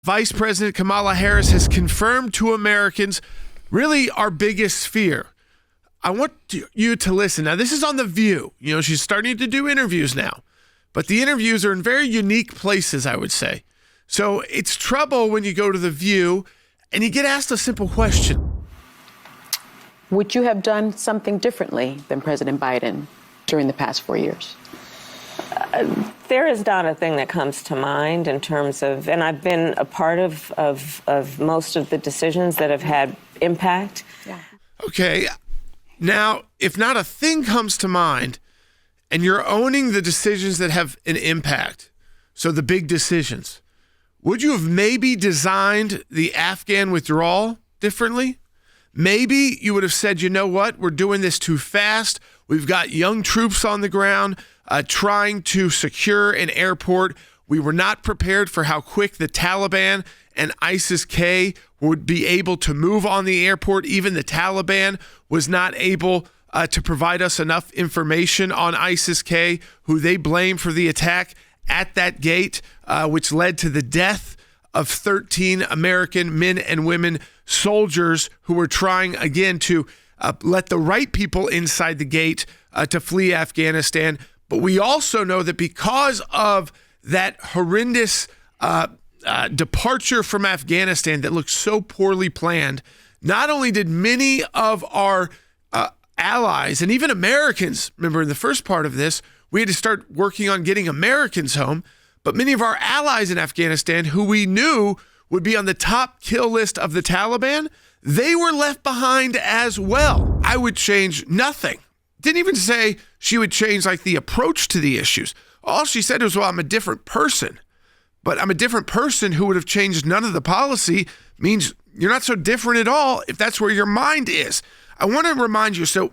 Vice President Kamala Harris has confirmed to Americans really our biggest fear. I want you to listen. Now, this is on The View. You know, she's starting to do interviews now, but the interviews are in very unique places, I would say. So it's trouble when you go to The View and you get asked a simple question. Would you have done something differently than President Biden during the past 4 years? There is not a thing that comes to mind in terms of, and I've been a part of most of the decisions that have had impact. Yeah. Okay. Now, if not a thing comes to mind and you're owning the decisions that have an impact, so the big decisions, would you have maybe designed the Afghan withdrawal differently? Maybe you would have said, you know what, we're doing this too fast. We've got young troops on the ground trying to secure an airport. We were not prepared for how quick the Taliban and ISIS-K would be able to move on the airport. Even the Taliban was not able to provide us enough information on ISIS-K, who they blame for the attack at that gate, which led to the death of 13 American men and women soldiers who were trying, again, to let the right people inside the gate to flee Afghanistan. But we also know that because of that horrendous departure from Afghanistan that looked so poorly planned, not only did many of our allies and even Americans, remember in the first part of this, we had to start working on getting Americans home, but many of our allies in Afghanistan who we knew would be on the top kill list of the Taliban, they were left behind as well. I would change nothing. Didn't even say she would change like the approach to the issues. All she said was, well, I'm a different person. But I'm a different person who would have changed none of the policy means you're not so different at all if that's where your mind is. I want to remind you, so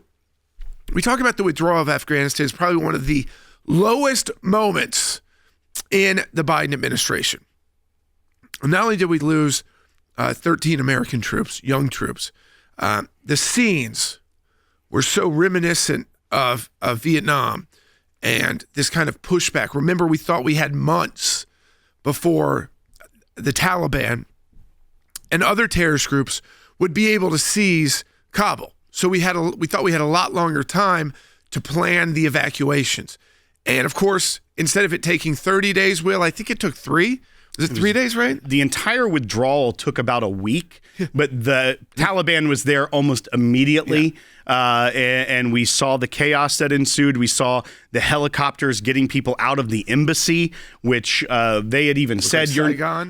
we talk about the withdrawal of Afghanistan as probably one of the lowest moments in the Biden administration. And not only did we lose 13 American troops, young troops, the scenes were so reminiscent of Vietnam and this kind of pushback. Remember, we thought we had months before the Taliban and other terrorist groups would be able to seize Kabul. So we thought we had a lot longer time to plan the evacuations. And of course, instead of it taking 30 days, Will, I think it took 3. Was it 3 days, right? The entire withdrawal took about a week, but the Taliban was there almost immediately. Yeah. And we saw the chaos that ensued. We saw the helicopters getting people out of the embassy, which they had even said,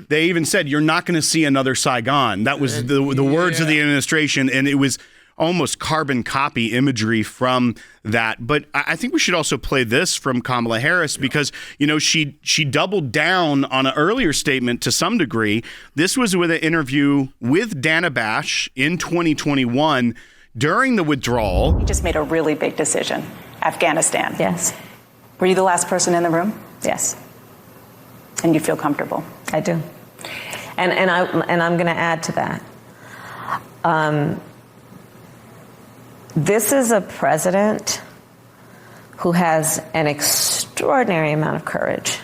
they even said, you're not going to see another Saigon. That was the words of the administration. And it was almost carbon copy imagery from that. But I think we should also play this from Kamala Harris because, you know, she doubled down on an earlier statement to some degree. This was with an interview with Dana Bash in 2021 during the withdrawal. You just made a really big decision. Afghanistan. Yes. Were you the last person in the room? Yes. And you feel comfortable? I do. And I'm going to add to that. This is a president who has an extraordinary amount of courage.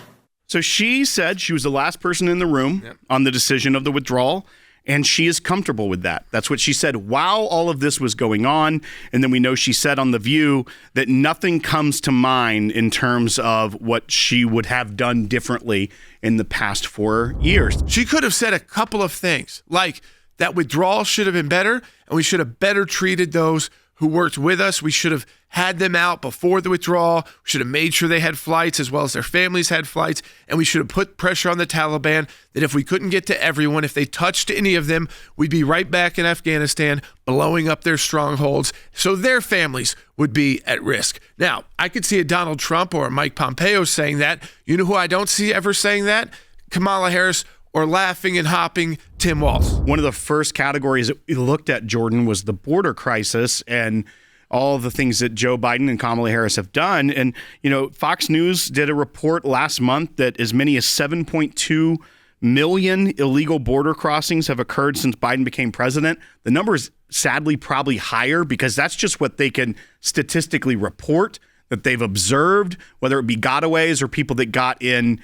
So she said she was the last person in the room on the decision of the withdrawal, and she is comfortable with that. That's what she said while all of this was going on. And then we know she said on The View that nothing comes to mind in terms of what she would have done differently in the past 4 years. She could have said a couple of things, like that withdrawal should have been better, and we should have better treated those who worked with us. We should have had them out before the withdrawal. We should have made sure they had flights as well as their families had flights. And we should have put pressure on the Taliban that if we couldn't get to everyone, if they touched any of them, we'd be right back in Afghanistan blowing up their strongholds so their families would be at risk. Now, I could see a Donald Trump or a Mike Pompeo saying that. You know who I don't see ever saying that? Kamala Harris or laughing and hopping Tim Walz. One of the first categories that we looked at, Jordan, was the border crisis and all of the things that Joe Biden and Kamala Harris have done. And, you know, Fox News did a report last month that as many as 7.2 million illegal border crossings have occurred since Biden became president. The number is sadly probably higher because that's just what they can statistically report that they've observed, whether it be gotaways or people that got in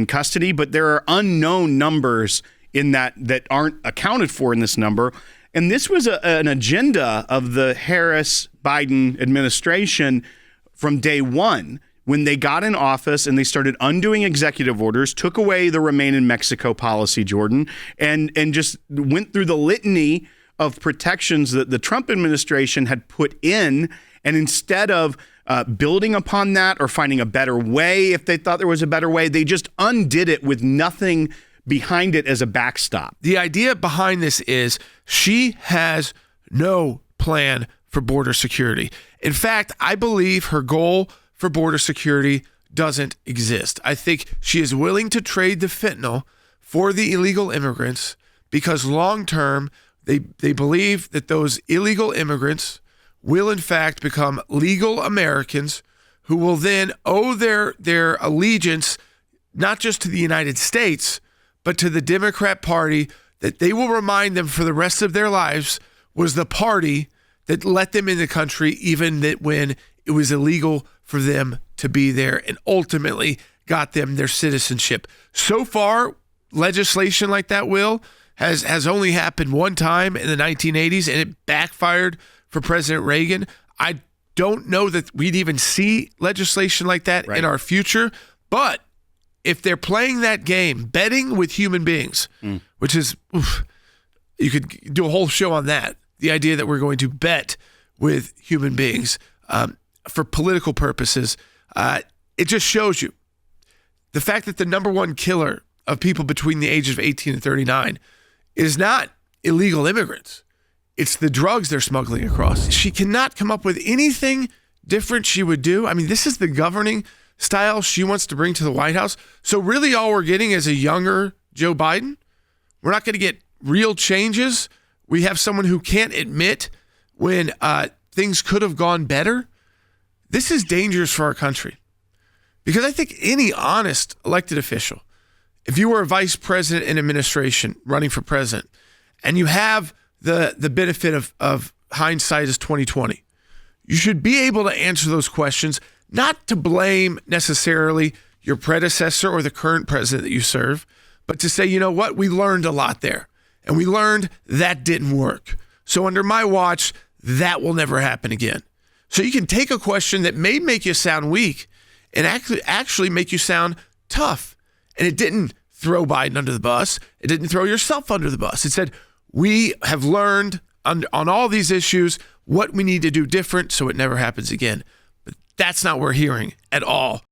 custody. But there are unknown numbers in that aren't accounted for in this number. And this was an agenda of the Harris-Biden administration from day one, when they got in office and they started undoing executive orders, took away the Remain in Mexico policy, Jordan, and just went through the litany of protections that the Trump administration had put in. And instead of building upon that or finding a better way, if they thought there was a better way, they just undid it with nothing behind it as a backstop. The idea behind this is she has no plan for border security. In fact, I believe her goal for border security doesn't exist. I think she is willing to trade the fentanyl for the illegal immigrants because long term, they believe that those illegal immigrants will in fact become legal Americans who will then owe their allegiance not just to the United States, but to the Democrat Party that they will remind them for the rest of their lives was the party that let them in the country even that when it was illegal for them to be there and ultimately got them their citizenship. So far, legislation like that, Will, has only happened one time in the 1980s, and it backfired for President Reagan. I don't know that we'd even see legislation like that in our future, but if they're playing that game, betting with human beings, which is, you could do a whole show on that, the idea that we're going to bet with human beings for political purposes, it just shows you the fact that the number one killer of people between the ages of 18 and 39 is not illegal immigrants. It's the drugs they're smuggling across. She cannot come up with anything different she would do. I mean, this is the governing style she wants to bring to the White House. So really all we're getting is a younger Joe Biden. We're not going to get real changes. We have someone who can't admit when things could have gone better. This is dangerous for our country because I think any honest elected official, if you were a vice president in administration running for president and you have the benefit of hindsight is 2020, you should be able to answer those questions, not to blame necessarily your predecessor or the current president that you serve, but to say, you know what, we learned a lot there and we learned that didn't work. So under my watch, that will never happen again. So you can take a question that may make you sound weak and actually make you sound tough. And it didn't throw Biden under the bus. It didn't throw yourself under the bus. It said, we have learned on all these issues what we need to do different so it never happens again. But that's not what we're hearing at all